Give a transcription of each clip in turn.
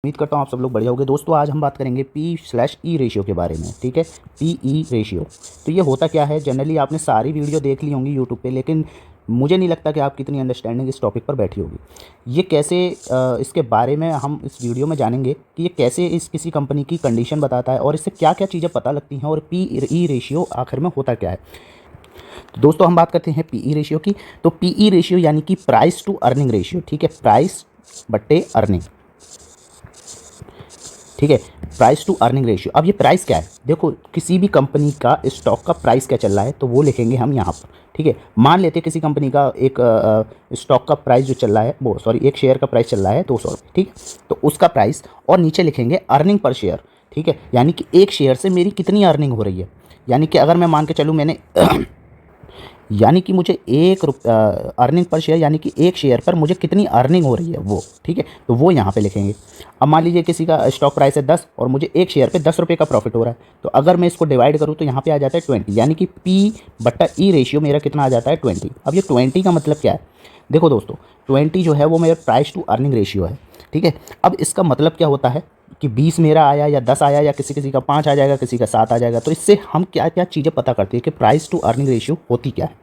उम्मीद करता हूँ आप सब लोग बढ़िया होंगे। दोस्तों आज हम बात करेंगे P/E रेशियो के बारे में। ठीक है, PE रेशियो तो ये होता क्या है। जनरली आपने सारी वीडियो देख ली होंगी यूट्यूब पे, लेकिन मुझे नहीं लगता कि आपकी इतनी अंडरस्टैंडिंग इस टॉपिक पर बैठी होगी। ये कैसे इसके बारे में हम इस वीडियो में जानेंगे कि ये कैसे इस किसी कंपनी की कंडीशन बताता है और इससे क्या क्या चीज़ें पता लगती हैं और PE रेशियो आखिर में होता क्या है। तो दोस्तों हम बात करते हैं PE रेशियो की। तो PE रेशियो यानी कि प्राइस टू अर्निंग रेशियो। ठीक है, प्राइस बट्टे अर्निंग। ठीक है, प्राइस टू अर्निंग रेशियो। अब ये प्राइस क्या है, देखो किसी भी कंपनी का स्टॉक का प्राइस क्या चल रहा है तो वो लिखेंगे हम यहाँ पर। ठीक है, मान लेते हैं किसी कंपनी का एक स्टॉक का प्राइस जो चल रहा है वो एक शेयर का प्राइस चल रहा है 200 रुपये। ठीक है, तो उसका प्राइस और नीचे लिखेंगे अर्निंग पर शेयर। ठीक है, यानी कि एक शेयर से मेरी कितनी अर्निंग हो रही है। यानी कि अगर मैं मान के चलूँ मैंने यानी कि मुझे अर्निंग पर शेयर यानी कि एक शेयर पर मुझे कितनी अर्निंग हो रही है वो। ठीक है, तो वो यहाँ पे लिखेंगे। अब मान लीजिए किसी का स्टॉक प्राइस है 10 और मुझे एक शेयर पे 10 रुपये का प्रॉफिट हो रहा है, तो अगर मैं इसको डिवाइड करूँ तो यहाँ पे आ जाता है 20, यानी कि P/E रेशियो मेरा कितना आ जाता है 20। अब ये 20 का मतलब क्या है, देखो दोस्तों 20 जो है वो मेरा प्राइस टू अर्निंग रेशियो है। ठीक है, अब इसका मतलब क्या होता है कि 20 मेरा आया या 10 आया या किसी किसी का 5 आ जाएगा, किसी का 7 आ जाएगा। तो इससे हम क्या क्या चीज़ें पता करते हैं कि प्राइस टू अर्निंग रेशियो होती क्या है।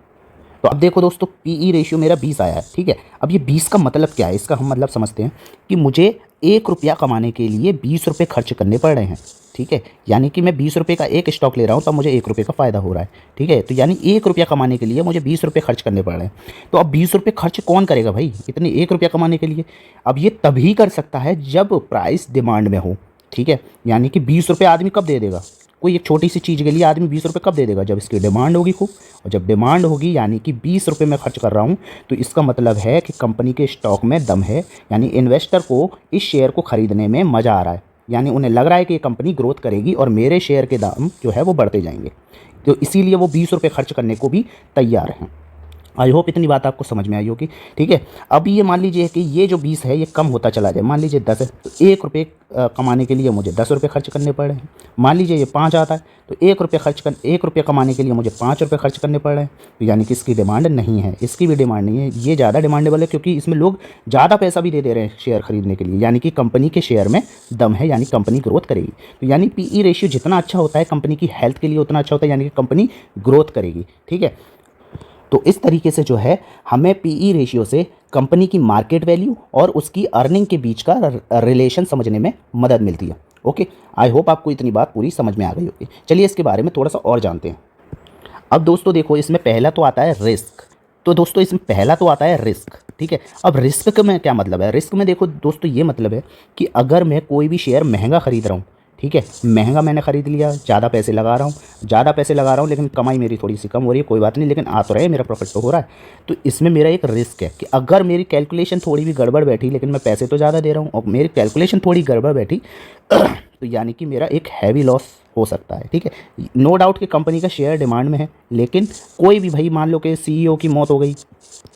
तो अब देखो दोस्तों PE रेशियो मेरा 20 आया है। ठीक है, अब ये 20 का मतलब क्या है, इसका हम मतलब समझते हैं कि मुझे 1 रुपया कमाने के लिए 20 रुपये खर्च करने पड़ रहे हैं। ठीक है, यानी कि मैं 20 रुपये का एक स्टॉक ले रहा हूँ तब मुझे 1 रुपये का फ़ायदा हो रहा है। ठीक है, तो यानी 1 रुपया कमाने के लिए मुझे 20 रुपये खर्च करने पड़ रहे हैं। तो अब 20 रुपये खर्च कौन करेगा भाई इतने 1 रुपया कमाने के लिए। अब ये तभी कर सकता है जब प्राइस डिमांड में हो। ठीक है, यानी कि 20 रुपये आदमी कब दे देगा, कोई एक छोटी सी चीज़ के लिए आदमी 20 रुपये कब दे देगा, जब इसकी डिमांड होगी खूब। और जब डिमांड होगी यानी कि 20 रुपये मैं खर्च कर रहा हूँ तो इसका मतलब है कि कंपनी के स्टॉक में दम है, यानी इन्वेस्टर को इस शेयर को ख़रीदने में मज़ा आ रहा है, यानी उन्हें लग रहा है कि ये कंपनी ग्रोथ करेगी और मेरे शेयर के दाम जो है वो बढ़ते जाएंगे। तो इसीलिए वो 20 रुपये खर्च करने को भी तैयार हैं। आई होप इतनी बात आपको समझ में आई होगी। ठीक है, अब ये मान लीजिए कि ये जो 20 है ये कम होता चला जाए। मान लीजिए 10 है तो 1 रुपये कमाने के लिए मुझे 10 रुपये खर्च करने पड़ रहे हैं। मान लीजिए ये 5 आता है तो 1 रुपये कमाने के लिए मुझे 5 रुपये खर्च करने पड़ रहे हैं। तो यानी कि इसकी डिमांड नहीं है, इसकी भी डिमांड नहीं है, ये ज़्यादा डिमांडेबल है क्योंकि इसमें लोग ज़्यादा पैसा भी दे रहे हैं शेयर खरीदने के लिए, यानी कि कंपनी के शेयर में दम है, यानी कंपनी ग्रोथ करेगी। तो यानी PE रेशियो जितना अच्छा होता है कंपनी की हेल्थ के लिए उतना अच्छा होता है, यानी कि कंपनी ग्रोथ करेगी। ठीक है, तो इस तरीके से जो है हमें PE रेशियो से कंपनी की मार्केट वैल्यू और उसकी अर्निंग के बीच का रिलेशन समझने में मदद मिलती है। ओके, आई होप आपको इतनी बात पूरी समझ में आ गई होगी। चलिए इसके बारे में थोड़ा सा और जानते हैं। अब दोस्तों देखो इसमें पहला तो आता है रिस्क। तो दोस्तों इसमें पहला तो आता है रिस्क। ठीक है, अब रिस्क में क्या मतलब है, रिस्क में देखो दोस्तों ये मतलब है कि अगर मैं कोई भी शेयर महंगा खरीद रहा हूँ, ठीक है, महंगा मैंने ख़रीद लिया, ज़्यादा पैसे लगा रहा हूँ लेकिन कमाई मेरी थोड़ी सी कम हो रही है, कोई बात नहीं, लेकिन आ तो रहे मेरा प्रॉफिट तो हो रहा है। तो इसमें मेरा एक रिस्क है कि अगर मेरी कैलकुलेशन थोड़ी भी गड़बड़ बैठी, लेकिन मैं पैसे तो ज़्यादा दे रहा हूँ और मेरी कैलकुलेशन थोड़ी गड़बड़ बैठी तो यानी कि मेरा एक हैवी लॉस हो सकता है। ठीक है, नो डाउट कि कंपनी का शेयर डिमांड में है, लेकिन कोई भी भाई मान लो कि CEO की मौत हो गई,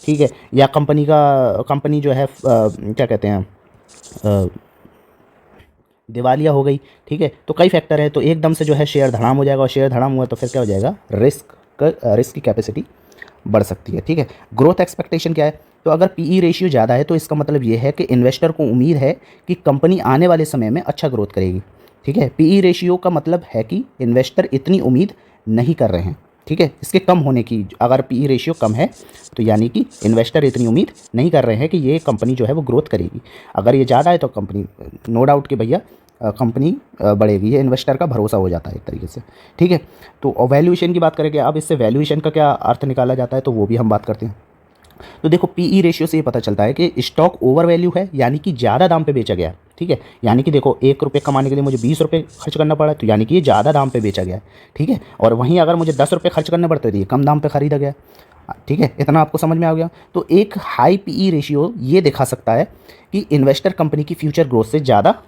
ठीक है, या कंपनी जो है क्या कहते हैं दिवालिया हो गई। ठीक है, तो कई फैक्टर है, तो एकदम से जो है शेयर धड़ाम हो जाएगा और शेयर धड़ाम हुआ तो फिर क्या हो जाएगा, रिस्क की कैपेसिटी बढ़ सकती है। ठीक है, ग्रोथ एक्सपेक्टेशन क्या है, तो अगर PE रेशियो ज़्यादा है तो इसका मतलब ये है कि इन्वेस्टर को उम्मीद है कि कंपनी आने वाले समय में अच्छा ग्रोथ करेगी। ठीक है, PE रेशियो का मतलब है कि इन्वेस्टर इतनी उम्मीद नहीं कर रहे हैं। ठीक है, इसके कम होने की, अगर PE रेशियो कम है तो यानी कि इन्वेस्टर इतनी उम्मीद नहीं कर रहे हैं कि ये कंपनी जो है वो ग्रोथ करेगी। अगर ये ज़्यादा है तो कंपनी नो डाउट कि भैया कंपनी बढ़ेगी, ये इन्वेस्टर का भरोसा हो जाता है एक तरीके से। ठीक है, तो वैल्यूएशन की बात करेंगे। अब इससे वैल्यूएशन का क्या अर्थ निकाला जाता है तो वो भी हम बात करते हैं। तो देखो PE रेशियो से ये पता चलता है कि स्टॉक ओवर वैल्यू है, यानी कि ज़्यादा दाम पे बेचा गया है। ठीक है, यानी कि देखो 1 रुपये कमाने के लिए मुझे 20 रुपये खर्च करना पड़ा है, तो यानी कि ये ज़्यादा दाम पे बेचा गया है। ठीक है, और वहीं अगर मुझे 10 रुपये खर्च करने पड़ते तो ये कम दाम पे खरीदा गया। ठीक है, इतना आपको समझ में आ गया। तो एक हाई PE रेशियो ये दिखा सकता है कि इन्वेस्टर कंपनी की फ्यूचर ग्रोथ से ज़्यादा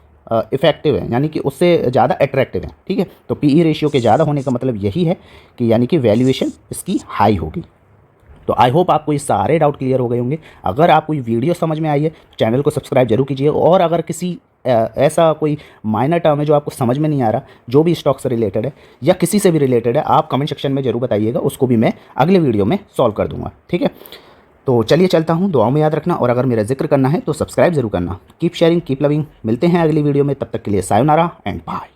इफेक्टिव है, यानी कि उससे ज़्यादा अट्रैक्टिव है। ठीक है, तो PE रेशियो के ज़्यादा होने का मतलब यही है कि यानी कि वैल्यूएशन इसकी हाई होगी। तो आई होप आपको ये सारे डाउट क्लियर हो गए होंगे। अगर आपको ये वीडियो समझ में आई है तो चैनल को सब्सक्राइब जरूर कीजिए, और अगर किसी ऐसा कोई माइनर टर्म है जो आपको समझ में नहीं आ रहा, जो भी स्टॉक से रिलेटेड है या किसी से भी रिलेटेड है, आप कमेंट सेक्शन में जरूर बताइएगा, उसको भी मैं अगले वीडियो में सॉल्व कर दूंगा। ठीक है, तो चलिए चलता हूँ, दुआओं में याद रखना, और अगर मेरा जिक्र करना है तो सब्सक्राइब जरूर करना। Keep sharing, keep loving. मिलते हैं अगली वीडियो में, तब तक के लिए सायोनारा एंड बाय।